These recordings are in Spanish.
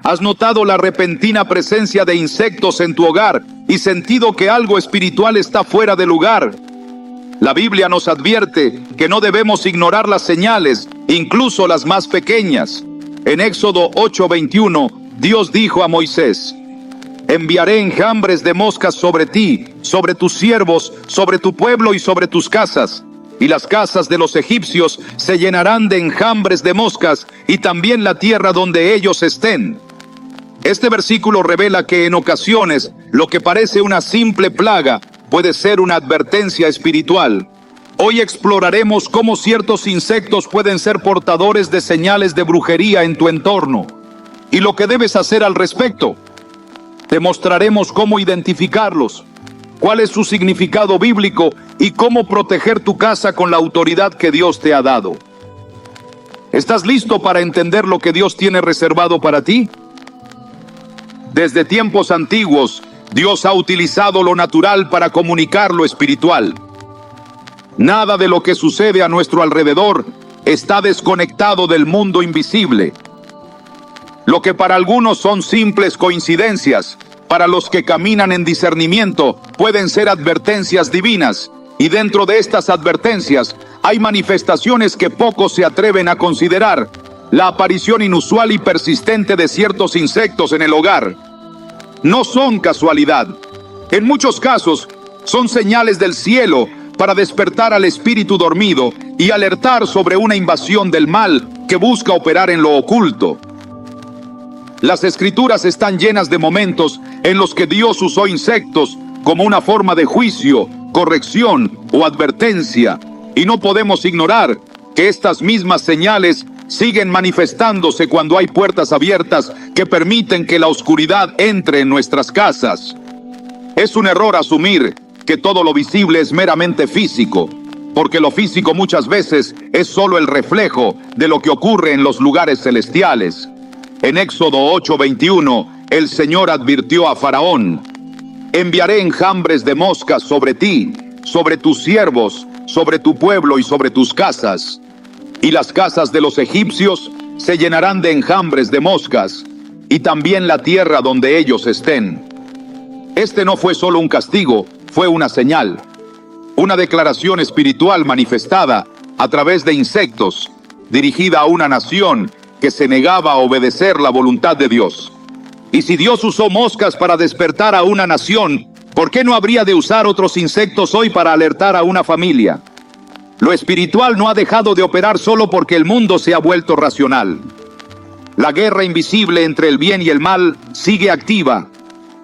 ¿Has notado la repentina presencia de insectos en tu hogar y sentido que algo espiritual está fuera de lugar? La Biblia nos advierte que no debemos ignorar las señales, incluso las más pequeñas. En Éxodo 8:21, Dios dijo a Moisés: enviaré enjambres de moscas sobre ti, sobre tus siervos, sobre tu pueblo y sobre tus casas. Y las casas de los egipcios se llenarán de enjambres de moscas, y también la tierra donde ellos estén. Este versículo revela que en ocasiones lo que parece una simple plaga puede ser una advertencia espiritual. Hoy exploraremos cómo ciertos insectos pueden ser portadores de señales de brujería en tu entorno y lo que debes hacer al respecto. Te mostraremos cómo identificarlos, cuál es su significado bíblico y cómo proteger tu casa con la autoridad que Dios te ha dado. ¿Estás listo para entender lo que Dios tiene reservado para ti? Desde tiempos antiguos, Dios ha utilizado lo natural para comunicar lo espiritual. Nada de lo que sucede a nuestro alrededor está desconectado del mundo invisible. Lo que para algunos son simples coincidencias, para los que caminan en discernimiento pueden ser advertencias divinas, y dentro de estas advertencias hay manifestaciones que pocos se atreven a considerar. La aparición inusual y persistente de ciertos insectos en el hogar no son casualidad. En muchos casos son señales del cielo para despertar al espíritu dormido y alertar sobre una invasión del mal que busca operar en lo oculto. Las escrituras están llenas de momentos en los que Dios usó insectos como una forma de juicio, corrección o advertencia, y no podemos ignorar que estas mismas señales siguen manifestándose cuando hay puertas abiertas que permiten que la oscuridad entre en nuestras casas. Es un error asumir que todo lo visible es meramente físico, porque lo físico muchas veces es solo el reflejo de lo que ocurre en los lugares celestiales. En Éxodo 8:21, el Señor advirtió a Faraón: enviaré enjambres de moscas sobre ti, sobre tus siervos, sobre tu pueblo y sobre tus casas. Y las casas de los egipcios se llenarán de enjambres de moscas, y también la tierra donde ellos estén. Este no fue solo un castigo, fue una señal, una declaración espiritual manifestada a través de insectos, dirigida a una nación que se negaba a obedecer la voluntad de Dios. Y si Dios usó moscas para despertar a una nación, ¿por qué no habría de usar otros insectos hoy para alertar a una familia? Lo espiritual no ha dejado de operar solo porque el mundo se ha vuelto racional. La guerra invisible entre el bien y el mal sigue activa,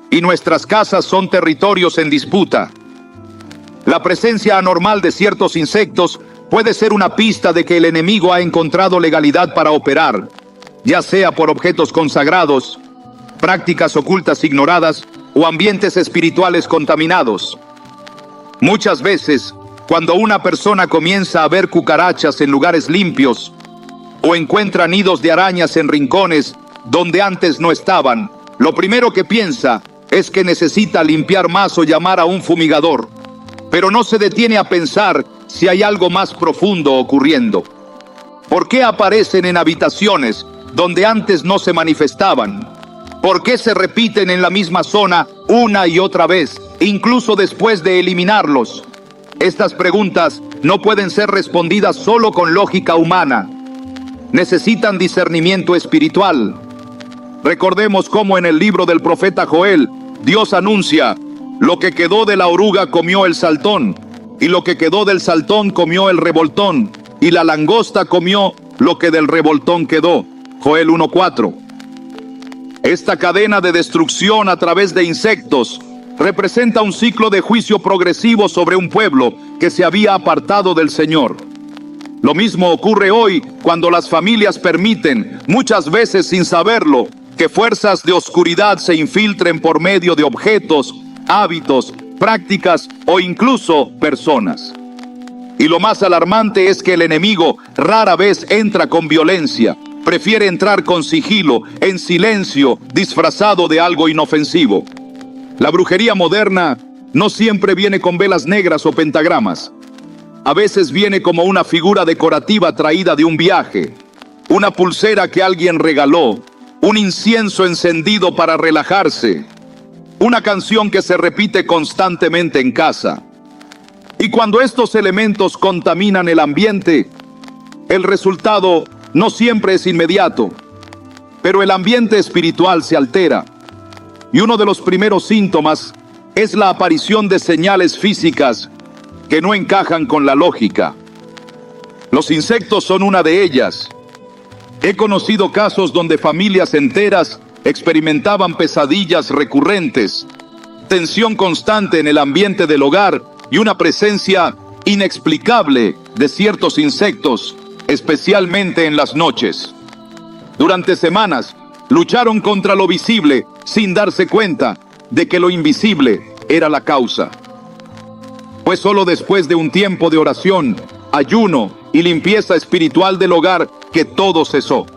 y nuestras casas son territorios en disputa. La presencia anormal de ciertos insectos puede ser una pista de que el enemigo ha encontrado legalidad para operar, ya sea por objetos consagrados, prácticas ocultas ignoradas o ambientes espirituales contaminados. Muchas veces, cuando una persona comienza a ver cucarachas en lugares limpios o encuentra nidos de arañas en rincones donde antes no estaban, lo primero que piensa es que necesita limpiar más o llamar a un fumigador, pero no se detiene a pensar si hay algo más profundo ocurriendo. ¿Por qué aparecen en habitaciones donde antes no se manifestaban? ¿Por qué se repiten en la misma zona una y otra vez, incluso después de eliminarlos? Estas preguntas no pueden ser respondidas solo con lógica humana. Necesitan discernimiento espiritual. Recordemos cómo en el libro del profeta Joel, Dios anuncia: lo que quedó de la oruga comió el saltón, y lo que quedó del saltón comió el revoltón, y la langosta comió lo que del revoltón quedó. Joel 1:4. Esta cadena de destrucción a través de insectos representa un ciclo de juicio progresivo sobre un pueblo que se había apartado del Señor. Lo mismo ocurre hoy cuando las familias permiten, muchas veces sin saberlo, que fuerzas de oscuridad se infiltren por medio de objetos, hábitos, prácticas o incluso personas. Y lo más alarmante es que el enemigo rara vez entra con violencia. Prefiere entrar con sigilo, en silencio, disfrazado de algo inofensivo. La brujería moderna no siempre viene con velas negras o pentagramas. A veces viene como una figura decorativa traída de un viaje, una pulsera que alguien regaló, un incienso encendido para relajarse, una canción que se repite constantemente en casa. Y cuando estos elementos contaminan el ambiente, el resultado no siempre es inmediato, pero el ambiente espiritual se altera. Y uno de los primeros síntomas es la aparición de señales físicas que no encajan con la lógica. Los insectos son una de ellas. He conocido casos donde familias enteras experimentaban pesadillas recurrentes, tensión constante en el ambiente del hogar y una presencia inexplicable de ciertos insectos, especialmente en las noches. Durante semanas lucharon contra lo visible sin darse cuenta de que lo invisible era la causa. Fue solo después de un tiempo de oración, ayuno y limpieza espiritual del hogar que todo cesó.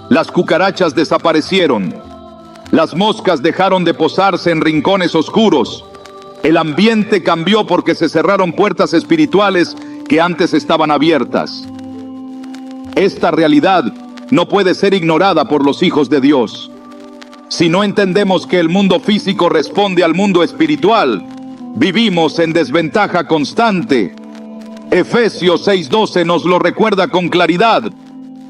Las cucarachas desaparecieron, las moscas dejaron de posarse en rincones oscuros, el ambiente cambió porque se cerraron puertas espirituales que antes estaban abiertas. Esta realidad no puede ser ignorada por los hijos de Dios. Si no entendemos que el mundo físico responde al mundo espiritual, vivimos en desventaja constante. Efesios 6:12 nos lo recuerda con claridad,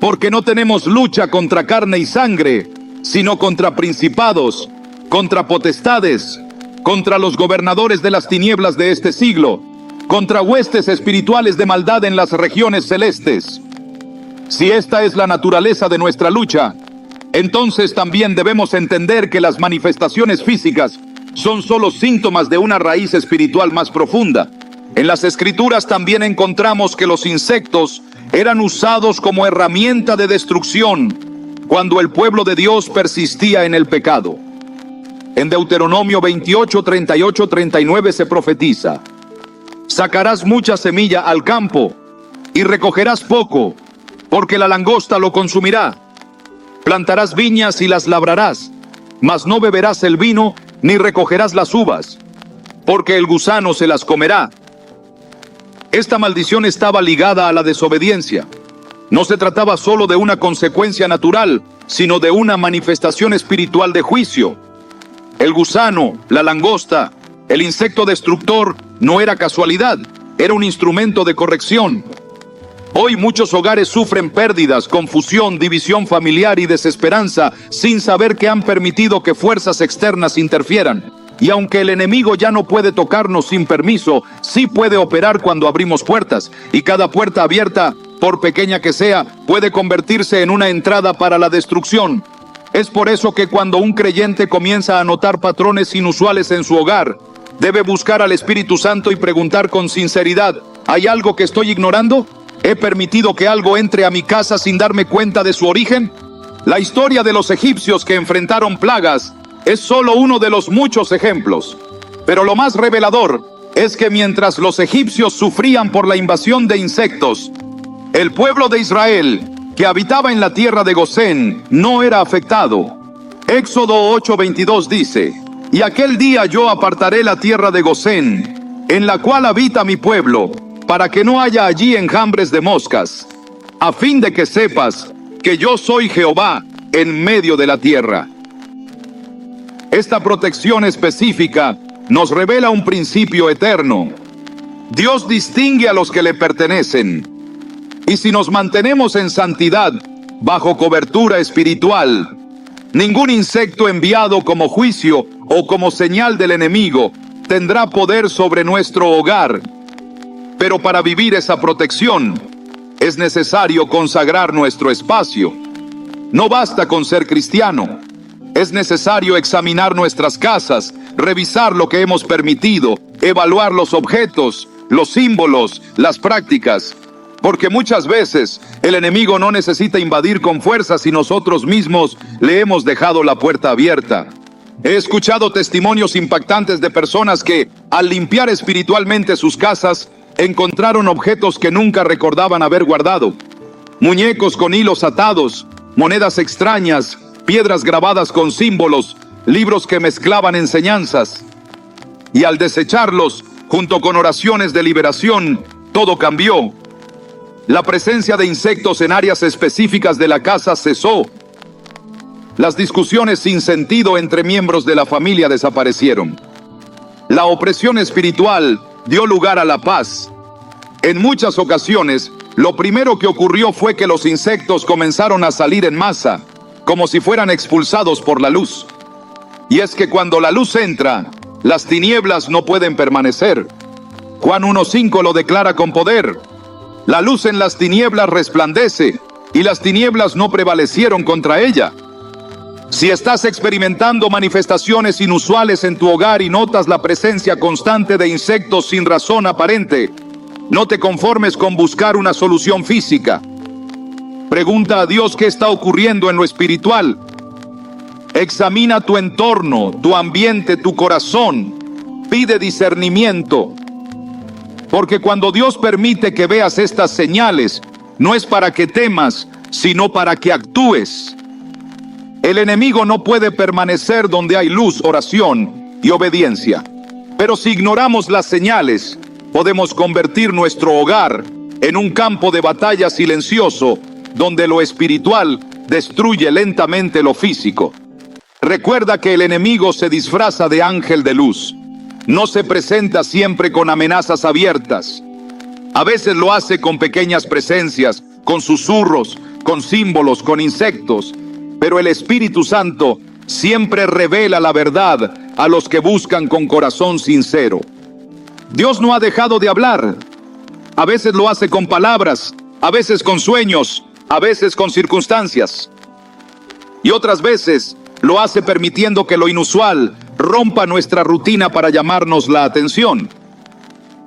porque no tenemos lucha contra carne y sangre, sino contra principados, contra potestades, contra los gobernadores de las tinieblas de este siglo, contra huestes espirituales de maldad en las regiones celestes. Si esta es la naturaleza de nuestra lucha, entonces también debemos entender que las manifestaciones físicas son solo síntomas de una raíz espiritual más profunda. En las Escrituras también encontramos que los insectos eran usados como herramienta de destrucción cuando el pueblo de Dios persistía en el pecado. En Deuteronomio 28, 38, 39 se profetiza: sacarás mucha semilla al campo y recogerás poco, porque la langosta lo consumirá. Plantarás viñas y las labrarás, mas no beberás el vino ni recogerás las uvas, porque el gusano se las comerá. Esta maldición estaba ligada a la desobediencia. No se trataba solo de una consecuencia natural, sino de una manifestación espiritual de juicio. El gusano, la langosta, el insecto destructor no era casualidad, era un instrumento de corrección. Hoy muchos hogares sufren pérdidas, confusión, división familiar y desesperanza sin saber que han permitido que fuerzas externas interfieran. Y aunque el enemigo ya no puede tocarnos sin permiso, sí puede operar cuando abrimos puertas. Y cada puerta abierta, por pequeña que sea, puede convertirse en una entrada para la destrucción. Es por eso que cuando un creyente comienza a notar patrones inusuales en su hogar, debe buscar al Espíritu Santo y preguntar con sinceridad: ¿hay algo que estoy ignorando? ¿He permitido que algo entre a mi casa sin darme cuenta de su origen? La historia de los egipcios que enfrentaron plagas es solo uno de los muchos ejemplos. Pero lo más revelador es que mientras los egipcios sufrían por la invasión de insectos, el pueblo de Israel, que habitaba en la tierra de Gosén, no era afectado. Éxodo 8:22 dice: y aquel día yo apartaré la tierra de Gosén, en la cual habita mi pueblo, para que no haya allí enjambres de moscas, a fin de que sepas que yo soy Jehová en medio de la tierra. Esta protección específica nos revela un principio eterno. Dios distingue a los que le pertenecen. Y si nos mantenemos en santidad, bajo cobertura espiritual, ningún insecto enviado como juicio o como señal del enemigo tendrá poder sobre nuestro hogar. Pero para vivir esa protección, es necesario consagrar nuestro espacio. No basta con ser cristiano. Es necesario examinar nuestras casas, revisar lo que hemos permitido, evaluar los objetos, los símbolos, las prácticas. Porque muchas veces el enemigo no necesita invadir con fuerza si nosotros mismos le hemos dejado la puerta abierta. He escuchado testimonios impactantes de personas que, al limpiar espiritualmente sus casas, encontraron objetos que nunca recordaban haber guardado. Muñecos con hilos atados, monedas extrañas, piedras grabadas con símbolos, libros que mezclaban enseñanzas. Y al desecharlos, junto con oraciones de liberación, todo cambió. La presencia de insectos en áreas específicas de la casa cesó. Las discusiones sin sentido entre miembros de la familia desaparecieron. La opresión espiritual dio lugar a la paz. En muchas ocasiones, lo primero que ocurrió fue que los insectos comenzaron a salir en masa, como si fueran expulsados por la luz. Y es que cuando la luz entra, las tinieblas no pueden permanecer. Juan 1:5 lo declara con poder. La luz en las tinieblas resplandece, y las tinieblas no prevalecieron contra ella. Si estás experimentando manifestaciones inusuales en tu hogar y notas la presencia constante de insectos sin razón aparente, no te conformes con buscar una solución física. Pregunta a Dios qué está ocurriendo en lo espiritual. Examina tu entorno, tu ambiente, tu corazón. Pide discernimiento. Porque cuando Dios permite que veas estas señales, no es para que temas, sino para que actúes. El enemigo no puede permanecer donde hay luz, oración y obediencia. Pero si ignoramos las señales, podemos convertir nuestro hogar en un campo de batalla silencioso, donde lo espiritual destruye lentamente lo físico. Recuerda que el enemigo se disfraza de ángel de luz. No se presenta siempre con amenazas abiertas. A veces lo hace con pequeñas presencias, con susurros, con símbolos, con insectos. Pero el Espíritu Santo siempre revela la verdad a los que buscan con corazón sincero. Dios no ha dejado de hablar. A veces lo hace con palabras, a veces con sueños, a veces con circunstancias. Y otras veces lo hace permitiendo que lo inusual rompa nuestra rutina para llamarnos la atención.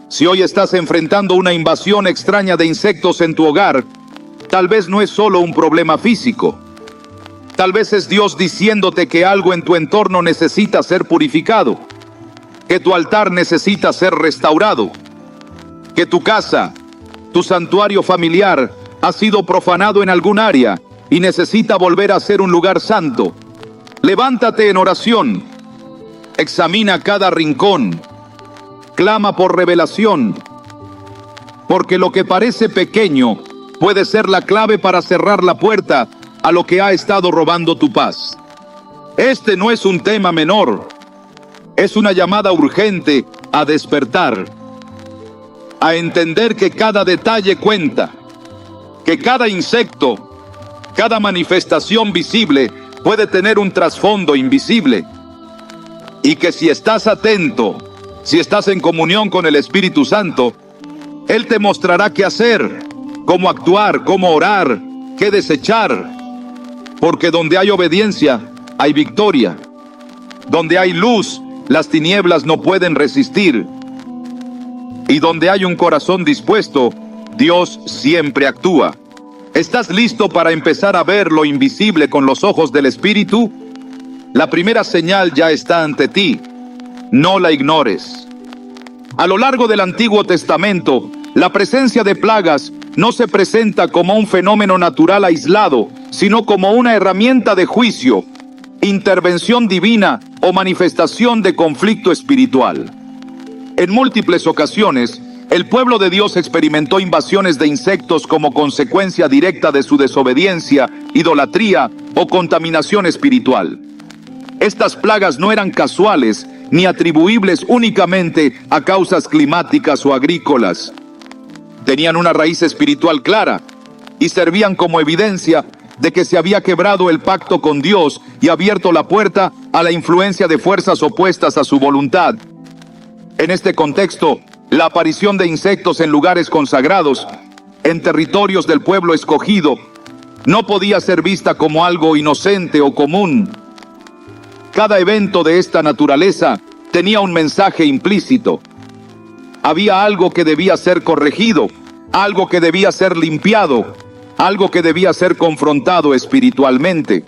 Si hoy estás enfrentando una invasión extraña de insectos en tu hogar, tal vez no es solo un problema físico. Tal vez es Dios diciéndote que algo en tu entorno necesita ser purificado, que tu altar necesita ser restaurado, que tu casa, tu santuario familiar, ha sido profanado en algún área y necesita volver a ser un lugar santo. Levántate en oración, examina cada rincón, clama por revelación, porque lo que parece pequeño puede ser la clave para cerrar la puerta a lo que ha estado robando tu paz. Este no es un tema menor, es una llamada urgente a despertar, a entender que cada detalle cuenta, que cada insecto, cada manifestación visible puede tener un trasfondo invisible, y que si estás atento, si estás en comunión con el Espíritu Santo, Él te mostrará qué hacer, cómo actuar, cómo orar, qué desechar. Porque donde hay obediencia, hay victoria. Donde hay luz, las tinieblas no pueden resistir. Y donde hay un corazón dispuesto, Dios siempre actúa. ¿Estás listo para empezar a ver lo invisible con los ojos del Espíritu? La primera señal ya está ante ti. No la ignores. A lo largo del Antiguo Testamento, la presencia de plagas no se presenta como un fenómeno natural aislado, sino como una herramienta de juicio, intervención divina o manifestación de conflicto espiritual. En múltiples ocasiones, el pueblo de Dios experimentó invasiones de insectos como consecuencia directa de su desobediencia, idolatría o contaminación espiritual. Estas plagas no eran casuales ni atribuibles únicamente a causas climáticas o agrícolas. Tenían una raíz espiritual clara y servían como evidencia de que se había quebrado el pacto con Dios y abierto la puerta a la influencia de fuerzas opuestas a su voluntad. En este contexto, la aparición de insectos en lugares consagrados, en territorios del pueblo escogido, no podía ser vista como algo inocente o común. Cada evento de esta naturaleza tenía un mensaje implícito. Había algo que debía ser corregido, algo que debía ser limpiado, algo que debía ser confrontado espiritualmente.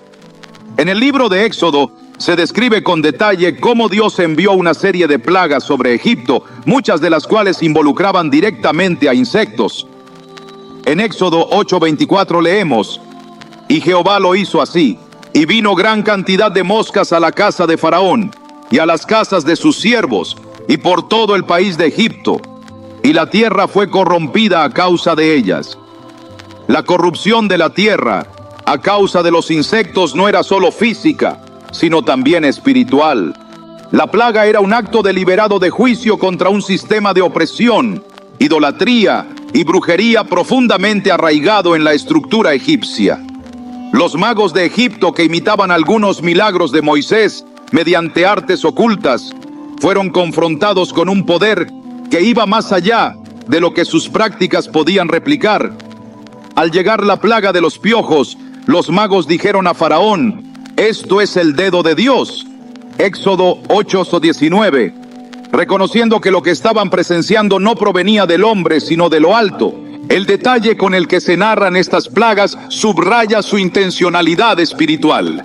En el libro de Éxodo se describe con detalle cómo Dios envió una serie de plagas sobre Egipto, muchas de las cuales involucraban directamente a insectos. En Éxodo 8:24 leemos: y Jehová lo hizo así, y vino gran cantidad de moscas a la casa de Faraón, y a las casas de sus siervos, y por todo el país de Egipto, y la tierra fue corrompida a causa de ellas. La corrupción de la tierra a causa de los insectos no era solo física, sino también espiritual. La plaga era un acto deliberado de juicio contra un sistema de opresión, idolatría y brujería profundamente arraigado en la estructura egipcia. Los magos de Egipto, que imitaban algunos milagros de Moisés mediante artes ocultas, fueron confrontados con un poder que iba más allá de lo que sus prácticas podían replicar. Al llegar la plaga de los piojos, los magos dijeron a Faraón: «Esto es el dedo de Dios». Éxodo 8:19, reconociendo que lo que estaban presenciando no provenía del hombre, sino de lo alto. El detalle con el que se narran estas plagas subraya su intencionalidad espiritual.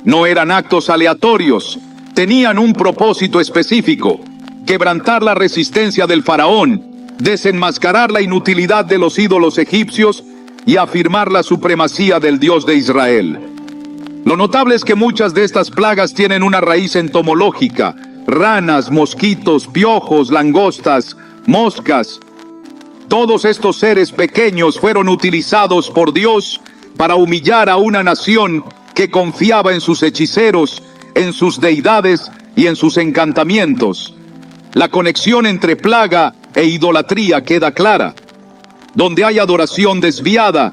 No eran actos aleatorios, tenían un propósito específico: quebrantar la resistencia del faraón, desenmascarar la inutilidad de los ídolos egipcios y afirmar la supremacía del Dios de Israel. Lo notable es que muchas de estas plagas tienen una raíz entomológica: ranas, mosquitos, piojos, langostas, moscas. Todos estos seres pequeños fueron utilizados por Dios para humillar a una nación que confiaba en sus hechiceros, en sus deidades y en sus encantamientos. La conexión entre plaga e idolatría queda clara. Donde hay adoración desviada,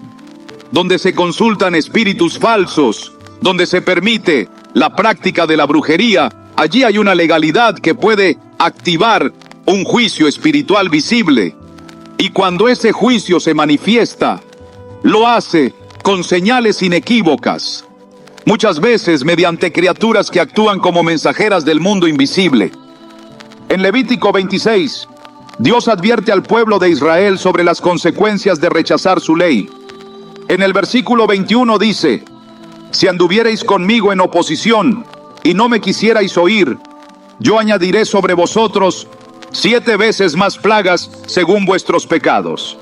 donde se consultan espíritus falsos, donde se permite la práctica de la brujería, allí hay una legalidad que puede activar un juicio espiritual visible. Y cuando ese juicio se manifiesta, lo hace con señales inequívocas, muchas veces mediante criaturas que actúan como mensajeras del mundo invisible. En Levítico 26, Dios advierte al pueblo de Israel sobre las consecuencias de rechazar su ley. En el versículo 21 dice: «Si anduvierais conmigo en oposición y no me quisierais oír, yo añadiré sobre vosotros 7 veces más plagas según vuestros pecados».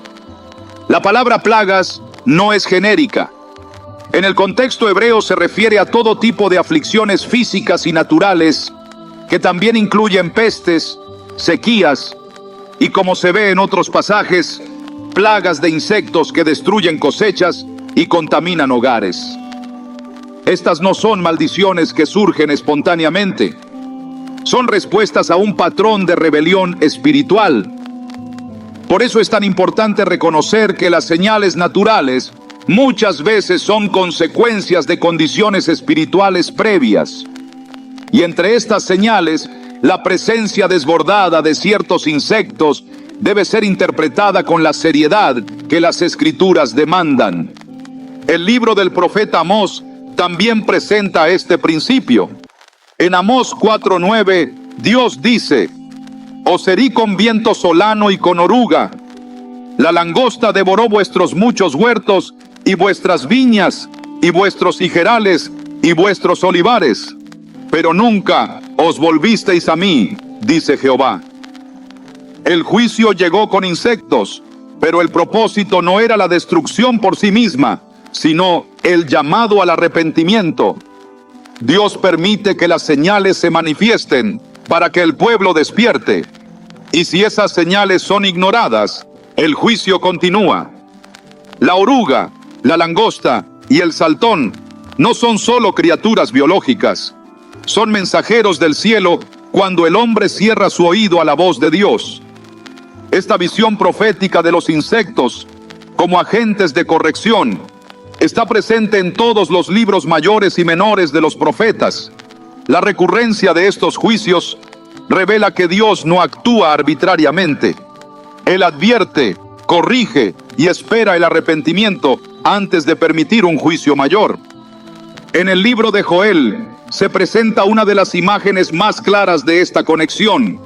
La palabra plagas no es genérica. En el contexto hebreo se refiere a todo tipo de aflicciones físicas y naturales, que también incluyen pestes, sequías y, como se ve en otros pasajes, plagas de insectos que destruyen cosechas y contaminan hogares. Estas no son maldiciones que surgen espontáneamente. Son respuestas a un patrón de rebelión espiritual. Por eso es tan importante reconocer que las señales naturales muchas veces son consecuencias de condiciones espirituales previas. Y entre estas señales, la presencia desbordada de ciertos insectos debe ser interpretada con la seriedad que las Escrituras demandan. El libro del profeta Amós también presenta este principio. En Amós 4:9, Dios dice: «Os herí con viento solano y con oruga. La langosta devoró vuestros muchos huertos y vuestras viñas y vuestros higuerales y vuestros olivares. Pero nunca os volvisteis a mí, dice Jehová». El juicio llegó con insectos, pero el propósito no era la destrucción por sí misma, sino el llamado al arrepentimiento. Dios permite que las señales se manifiesten para que el pueblo despierte. Y si esas señales son ignoradas, el juicio continúa. La oruga, la langosta y el saltón no son solo criaturas biológicas. Son mensajeros del cielo cuando el hombre cierra su oído a la voz de Dios. Esta visión profética de los insectos como agentes de corrección está presente en todos los libros mayores y menores de los profetas. La recurrencia de estos juicios revela que Dios no actúa arbitrariamente. Él advierte, corrige y espera el arrepentimiento antes de permitir un juicio mayor. En el libro de Joel se presenta una de las imágenes más claras de esta conexión.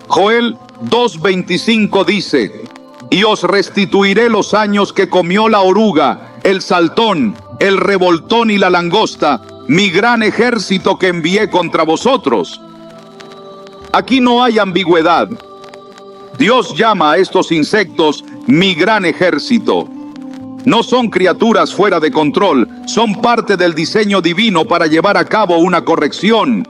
Joel 2:25 dice: «Y os restituiré los años que comió la oruga, el saltón, el revoltón y la langosta, mi gran ejército que envié contra vosotros». Aquí no hay ambigüedad. Dios llama a estos insectos mi gran ejército. No son criaturas fuera de control, son parte del diseño divino para llevar a cabo una corrección.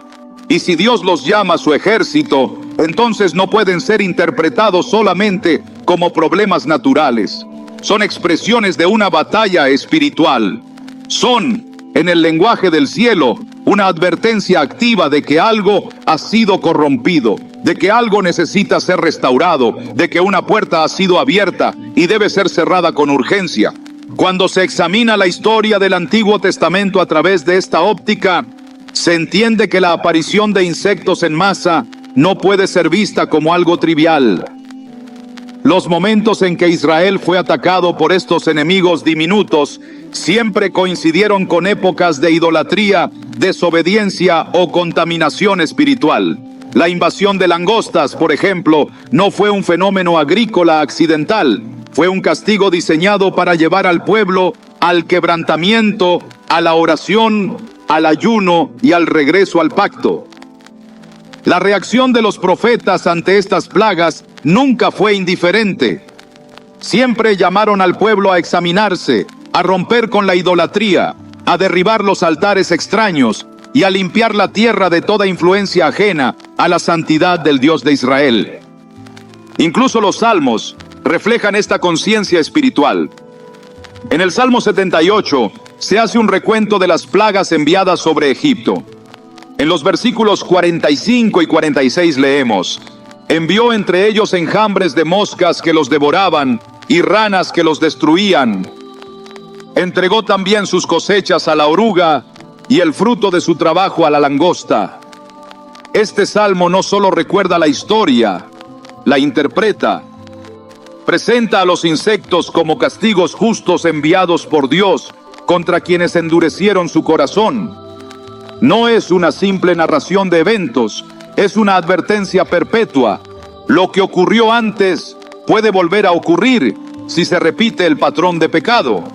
Y si Dios los llama su ejército, entonces no pueden ser interpretados solamente como problemas naturales. Son expresiones de una batalla espiritual. Son, en el lenguaje del cielo, una advertencia activa de que algo ha sido corrompido, de que algo necesita ser restaurado, de que una puerta ha sido abierta y debe ser cerrada con urgencia. Cuando se examina la historia del Antiguo Testamento a través de esta óptica, se entiende que la aparición de insectos en masa no puede ser vista como algo trivial. Los momentos en que Israel fue atacado por estos enemigos diminutos siempre coincidieron con épocas de idolatría, desobediencia o contaminación espiritual. La invasión de langostas, por ejemplo, no fue un fenómeno agrícola accidental, fue un castigo diseñado para llevar al pueblo al quebrantamiento, a la oración, al ayuno y al regreso al pacto. La reacción de los profetas ante estas plagas nunca fue indiferente. Siempre llamaron al pueblo a examinarse, a romper con la idolatría, a derribar los altares extraños y a limpiar la tierra de toda influencia ajena a la santidad del Dios de Israel. Incluso los salmos reflejan esta conciencia espiritual. En el Salmo 78 se hace un recuento de las plagas enviadas sobre Egipto. En los versículos 45 y 46 leemos: envió entre ellos enjambres de moscas que los devoraban y ranas que los destruían. Entregó también sus cosechas a la oruga y el fruto de su trabajo a la langosta. Este salmo no solo recuerda la historia, la interpreta. Presenta a los insectos como castigos justos enviados por Dios contra quienes endurecieron su corazón. No es una simple narración de eventos, es una advertencia perpetua. Lo que ocurrió antes puede volver a ocurrir si se repite el patrón de pecado.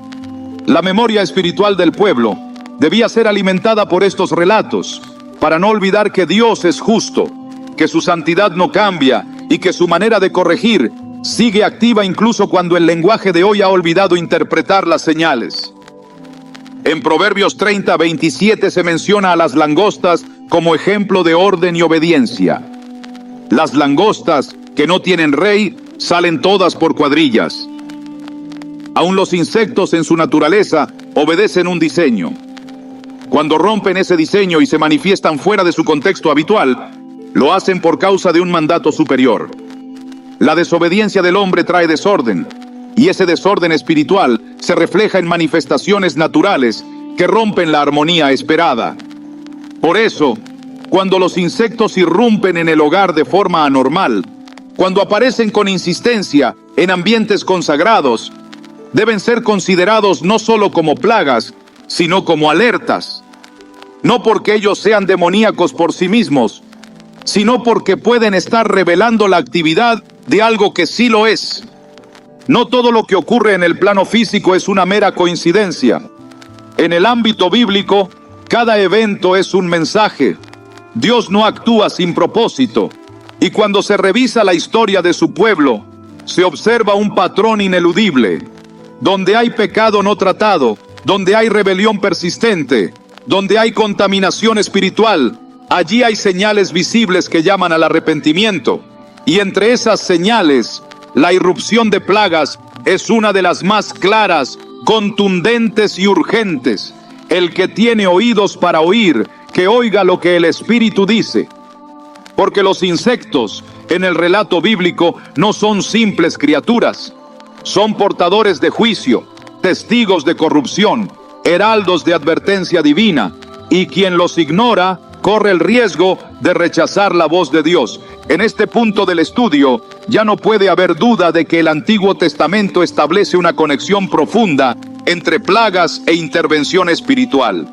La memoria espiritual del pueblo debía ser alimentada por estos relatos, para no olvidar que Dios es justo, que su santidad no cambia y que su manera de corregir sigue activa incluso cuando el lenguaje de hoy ha olvidado interpretar las señales. En Proverbios 30:27 se menciona a las langostas como ejemplo de orden y obediencia. Las langostas que no tienen rey salen todas por cuadrillas. Aún los insectos en su naturaleza obedecen un diseño. Cuando rompen ese diseño y se manifiestan fuera de su contexto habitual, lo hacen por causa de un mandato superior. La desobediencia del hombre trae desorden, y ese desorden espiritual se refleja en manifestaciones naturales que rompen la armonía esperada. Por eso, cuando los insectos irrumpen en el hogar de forma anormal, cuando aparecen con insistencia en ambientes consagrados, deben ser considerados no solo como plagas, sino como alertas. No porque ellos sean demoníacos por sí mismos, sino porque pueden estar revelando la actividad de algo que sí lo es. No todo lo que ocurre en el plano físico es una mera coincidencia. En el ámbito bíblico, cada evento es un mensaje. Dios no actúa sin propósito. Y cuando se revisa la historia de su pueblo, se observa un patrón ineludible. Donde hay pecado no tratado, donde hay rebelión persistente, donde hay contaminación espiritual, allí hay señales visibles que llaman al arrepentimiento. Y entre esas señales, la irrupción de plagas es una de las más claras, contundentes y urgentes. El que tiene oídos para oír, que oiga lo que el Espíritu dice. Porque los insectos en el relato bíblico no son simples criaturas. Son portadores de juicio, testigos de corrupción, heraldos de advertencia divina, y quien los ignora corre el riesgo de rechazar la voz de Dios. En este punto del estudio, ya no puede haber duda de que el Antiguo Testamento establece una conexión profunda entre plagas e intervención espiritual.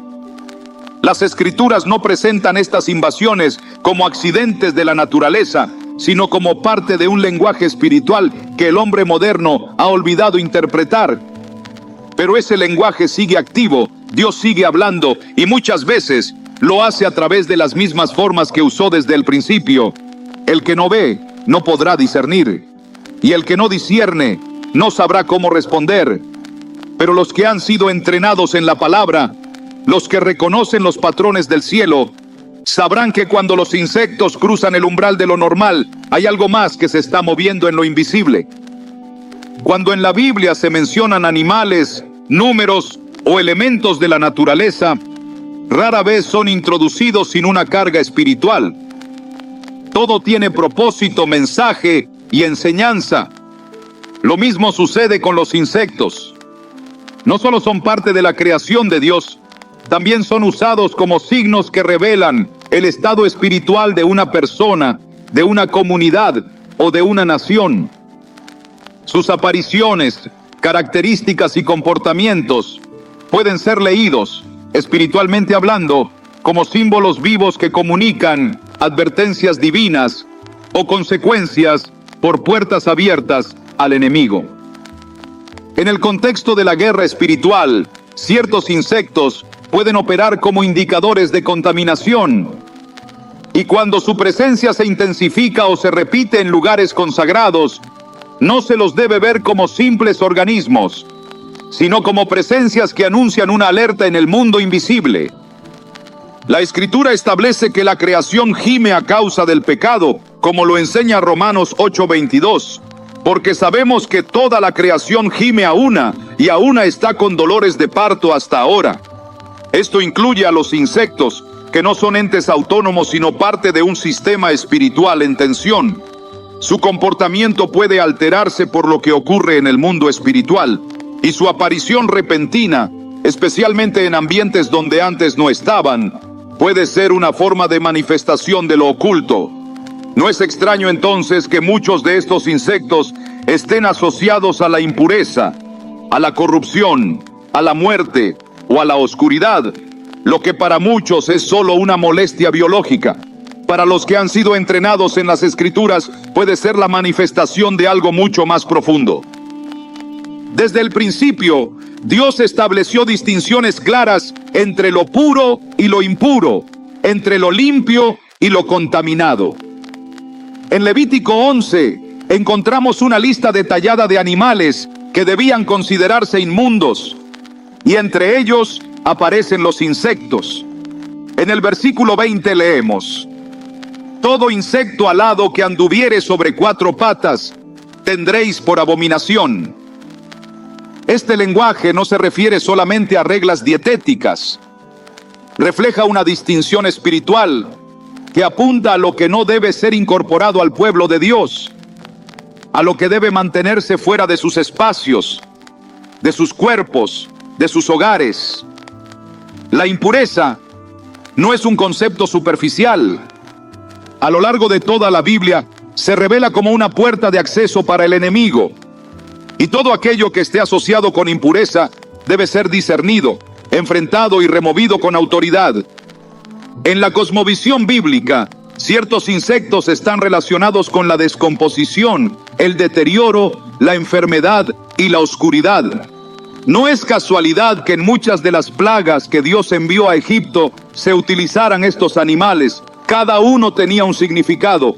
Las Escrituras no presentan estas invasiones como accidentes de la naturaleza, sino como parte de un lenguaje espiritual que el hombre moderno ha olvidado interpretar. Pero ese lenguaje sigue activo, Dios sigue hablando y muchas veces lo hace a través de las mismas formas que usó desde el principio. El que no ve, no podrá discernir, y el que no discierne, no sabrá cómo responder. Pero los que han sido entrenados en la palabra, los que reconocen los patrones del cielo, sabrán que cuando los insectos cruzan el umbral de lo normal, hay algo más que se está moviendo en lo invisible. Cuando en la Biblia se mencionan animales, números o elementos de la naturaleza rara vez son introducidos sin una carga espiritual. Todo tiene propósito, mensaje y enseñanza. Lo mismo sucede con los insectos. No solo son parte de la creación de Dios, también son usados como signos que revelan el estado espiritual de una persona, de una comunidad o de una nación. Sus apariciones, características y comportamientos pueden ser leídos, espiritualmente hablando, como símbolos vivos que comunican advertencias divinas o consecuencias por puertas abiertas al enemigo. En el contexto de la guerra espiritual, ciertos insectos pueden operar como indicadores de contaminación, y cuando su presencia se intensifica o se repite en lugares consagrados, no se los debe ver como simples organismos, sino como presencias que anuncian una alerta en el mundo invisible. La Escritura establece que la creación gime a causa del pecado, como lo enseña Romanos 8:22, porque sabemos que toda la creación gime a una, y a una está con dolores de parto hasta ahora. Esto incluye a los insectos, que no son entes autónomos, sino parte de un sistema espiritual en tensión. Su comportamiento puede alterarse por lo que ocurre en el mundo espiritual, y su aparición repentina, especialmente en ambientes donde antes no estaban, puede ser una forma de manifestación de lo oculto. No es extraño entonces que muchos de estos insectos estén asociados a la impureza, a la corrupción, a la muerte o a la oscuridad, lo que para muchos es solo una molestia biológica. Para los que han sido entrenados en las Escrituras, puede ser la manifestación de algo mucho más profundo. Desde el principio, Dios estableció distinciones claras entre lo puro y lo impuro, entre lo limpio y lo contaminado. En Levítico 11 encontramos una lista detallada de animales que debían considerarse inmundos, y entre ellos aparecen los insectos. En el versículo 20 leemos: todo insecto alado que anduviere sobre 4 patas, tendréis por abominación. Este lenguaje no se refiere solamente a reglas dietéticas. Refleja una distinción espiritual que apunta a lo que no debe ser incorporado al pueblo de Dios, a lo que debe mantenerse fuera de sus espacios, de sus cuerpos, de sus hogares. La impureza no es un concepto superficial. A lo largo de toda la Biblia se revela como una puerta de acceso para el enemigo. Y todo aquello que esté asociado con impureza debe ser discernido, enfrentado y removido con autoridad. En la cosmovisión bíblica, ciertos insectos están relacionados con la descomposición, el deterioro, la enfermedad y la oscuridad. No es casualidad que en muchas de las plagas que Dios envió a Egipto se utilizaran estos animales. Cada uno tenía un significado.